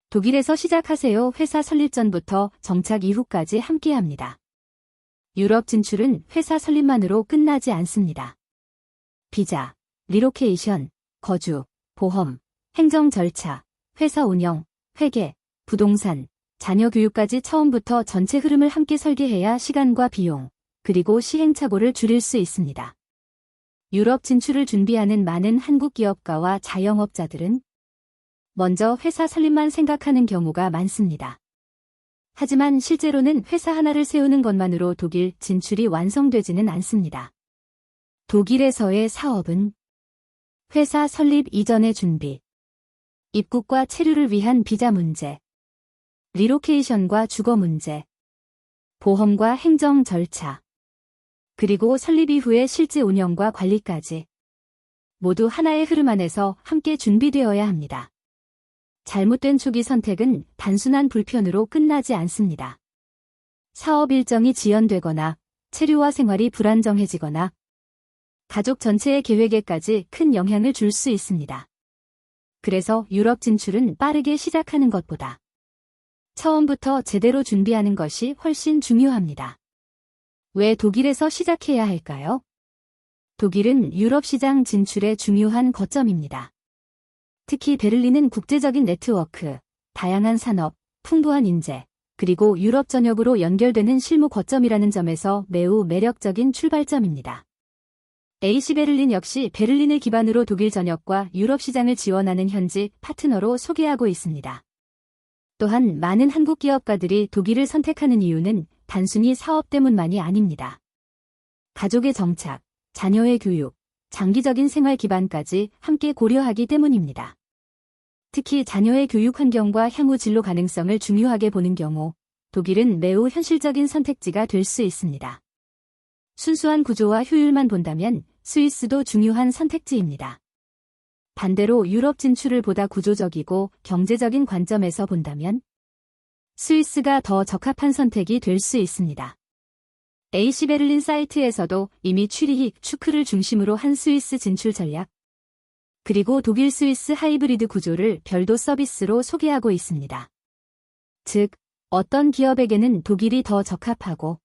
독일에서 시작하세요. 회사 설립 전부터 정착 이후까지 함께합니다. 유럽 진출은 회사 설립만으로 끝나지 않습니다. 비자, 리로케이션, 거주, 보험, 행정 절차, 회사 운영, 회계, 부동산, 자녀 교육까지 처음부터 전체 흐름을 함께 설계해야 시간과 비용, 그리고 시행착오를 줄일 수 있습니다. 유럽 진출을 준비하는 많은 한국 기업가와 자영업자들은 먼저 회사 설립만 생각하는 경우가 많습니다. 하지만 실제로는 회사 하나를 세우는 것만으로 독일 진출이 완성되지는 않습니다. 독일에서의 사업은 회사 설립 이전의 준비, 입국과 체류를 위한 비자 문제, 리로케이션과 주거 문제, 보험과 행정 절차, 그리고 설립 이후의 실제 운영과 관리까지 모두 하나의 흐름 안에서 함께 준비되어야 합니다. 잘못된 초기 선택은 단순한 불편으로 끝나지 않습니다. 사업 일정이 지연되거나 체류와 생활이 불안정해지거나 가족 전체의 계획에까지 큰 영향을 줄 수 있습니다. 그래서 유럽 진출은 빠르게 시작하는 것보다 처음부터 제대로 준비하는 것이 훨씬 중요합니다. 왜 독일에서 시작해야 할까요? 독일은 유럽 시장 진출의 중요한 거점입니다. 특히 베를린은 국제적인 네트워크, 다양한 산업, 풍부한 인재, 그리고 유럽 전역으로 연결되는 실무 거점이라는 점에서 매우 매력적인 출발점입니다. AC 베를린 역시 베를린을 기반으로 독일 전역과 유럽 시장을 지원하는 현지 파트너로 소개하고 있습니다. 또한 많은 한국 기업가들이 독일을 선택하는 이유는 단순히 사업 때문만이 아닙니다. 가족의 정착, 자녀의 교육, 장기적인 생활 기반까지 함께 고려하기 때문입니다. 특히 자녀의 교육 환경과 향후 진로 가능성을 중요하게 보는 경우 독일은 매우 현실적인 선택지가 될 수 있습니다. 순수한 구조와 효율만 본다면 스위스도 중요한 선택지입니다. 반대로 유럽 진출을 보다 구조적이고 경제적인 관점에서 본다면 스위스가 더 적합한 선택이 될 수 있습니다. AC 베를린 사이트에서도 이미 취리히 슈크를 중심으로 한 스위스 진출 전략, 그리고 독일 스위스 하이브리드 구조를 별도 서비스로 소개하고 있습니다. 즉, 어떤 기업에게는 독일이 더 적합하고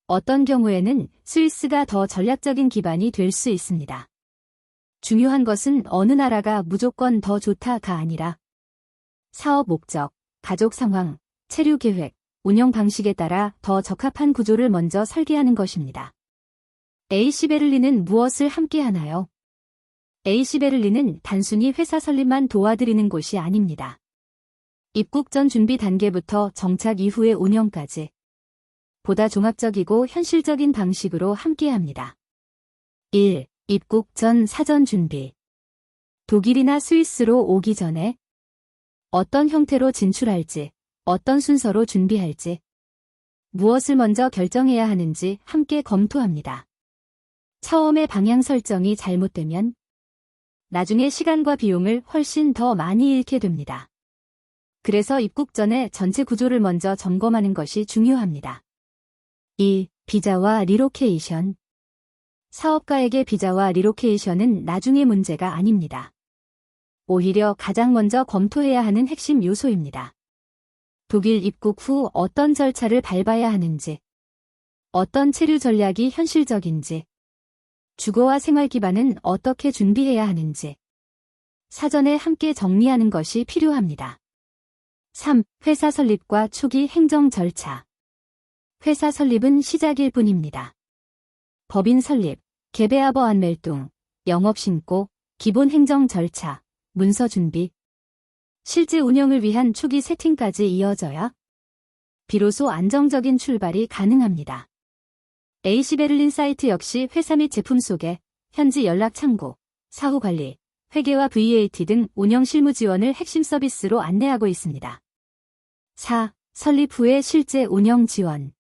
어떤 경우에는 스위스가 더 전략적인 기반이 될 수 있습니다. 중요한 것은 어느 나라가 무조건 더 좋다가 아니라 사업 목적, 가족 상황, 체류 계획, 운영 방식에 따라 더 적합한 구조를 먼저 설계하는 것입니다. AC 베를린은 무엇을 함께 하나요? AC 베를린은 단순히 회사 설립만 도와드리는 곳이 아닙니다. 입국 전 준비 단계부터 정착 이후의 운영까지 보다 종합적이고 현실적인 방식으로 함께합니다. 1. 입국 전 사전 준비. 독일이나 스위스로 오기 전에 어떤 형태로 진출할지, 어떤 순서로 준비할지, 무엇을 먼저 결정해야 하는지 함께 검토합니다. 처음에 방향 설정이 잘못되면 나중에 시간과 비용을 훨씬 더 많이 잃게 됩니다. 그래서 입국 전에 전체 구조를 먼저 점검하는 것이 중요합니다. 2. 비자와 리로케이션. 사업가에게 비자와 리로케이션은 나중의 문제가 아닙니다. 오히려 가장 먼저 검토해야 하는 핵심 요소입니다. 독일 입국 후 어떤 절차를 밟아야 하는지, 어떤 체류 전략이 현실적인지, 주거와 생활 기반은 어떻게 준비해야 하는지 사전에 함께 정리하는 것이 필요합니다. 3. 회사 설립과 초기 행정 절차. 회사 설립은 시작일 뿐입니다. 법인 설립, 개베아버 안멜뚱, 영업 신고, 기본 행정 절차, 문서 준비, 실제 운영을 위한 초기 세팅까지 이어져야 비로소 안정적인 출발이 가능합니다. AC 베를린 사이트 역시 회사 및 제품 소개, 현지 연락 창구, 사후 관리, 회계와 VAT 등 운영 실무 지원을 핵심 서비스로 안내하고 있습니다. 4. 설립 후의 실제 운영 지원.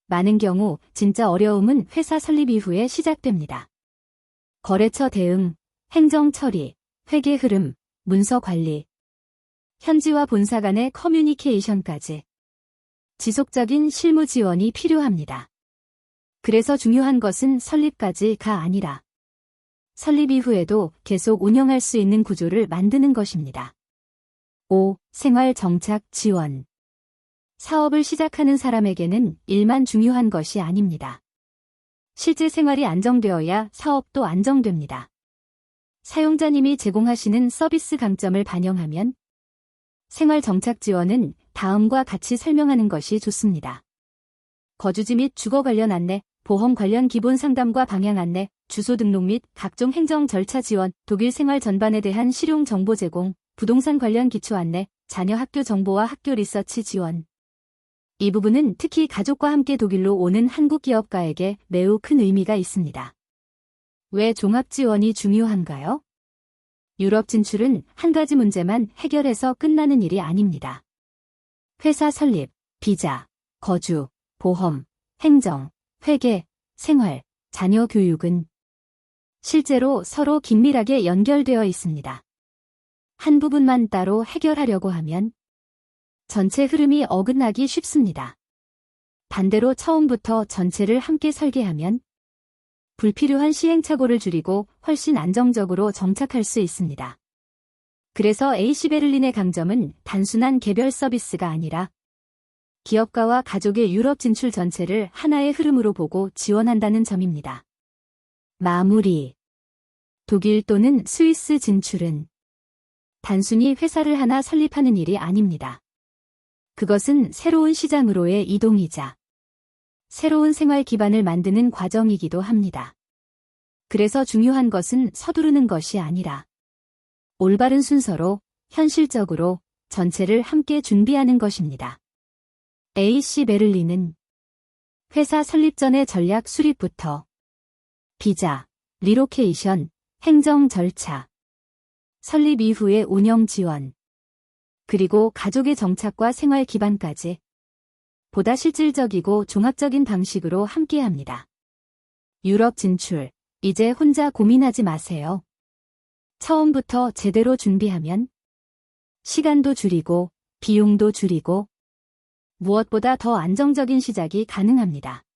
많은 경우 진짜 어려움은 회사 설립 이후에 시작됩니다. 거래처 대응, 행정 처리, 회계 흐름, 문서 관리, 현지와 본사 간의 커뮤니케이션까지 지속적인 실무 지원이 필요합니다. 그래서 중요한 것은 설립까지가 아니라 설립 이후에도 계속 운영할 수 있는 구조를 만드는 것입니다. 5. 생활 정착 지원. 사업을 시작하는 사람에게는 일만 중요한 것이 아닙니다. 실제 생활이 안정되어야 사업도 안정됩니다. 사용자님이 제공하시는 서비스 강점을 반영하면 생활 정착 지원은 다음과 같이 설명하는 것이 좋습니다. 거주지 및 주거 관련 안내, 보험 관련 기본 상담과 방향 안내, 주소 등록 및 각종 행정 절차 지원, 독일 생활 전반에 대한 실용 정보 제공, 부동산 관련 기초 안내, 자녀 학교 정보와 학교 리서치 지원. 이 부분은 특히 가족과 함께 독일로 오는 한국 기업가에게 매우 큰 의미가 있습니다. 왜 종합 지원이 중요한가요? 유럽 진출은 한 가지 문제만 해결해서 끝나는 일이 아닙니다. 회사 설립, 비자, 거주, 보험, 행정, 회계, 생활, 자녀 교육은 실제로 서로 긴밀하게 연결되어 있습니다. 한 부분만 따로 해결하려고 하면 전체 흐름이 어긋나기 쉽습니다. 반대로 처음부터 전체를 함께 설계하면 불필요한 시행착오를 줄이고 훨씬 안정적으로 정착할 수 있습니다. 그래서 AC 베를린의 강점은 단순한 개별 서비스가 아니라 기업가와 가족의 유럽 진출 전체를 하나의 흐름으로 보고 지원한다는 점입니다. 마무리. 독일 또는 스위스 진출은 단순히 회사를 하나 설립하는 일이 아닙니다. 그것은 새로운 시장으로의 이동이자 새로운 생활 기반을 만드는 과정이기도 합니다. 그래서 중요한 것은 서두르는 것이 아니라 올바른 순서로 현실적으로 전체를 함께 준비하는 것입니다. AC 베를린은 회사 설립 전의 전략 수립부터 비자, 리로케이션, 행정 절차, 설립 이후의 운영 지원, 그리고 가족의 정착과 생활 기반까지 보다 실질적이고 종합적인 방식으로 함께합니다. 유럽 진출, 이제 혼자 고민하지 마세요. 처음부터 제대로 준비하면 시간도 줄이고 비용도 줄이고 무엇보다 더 안정적인 시작이 가능합니다.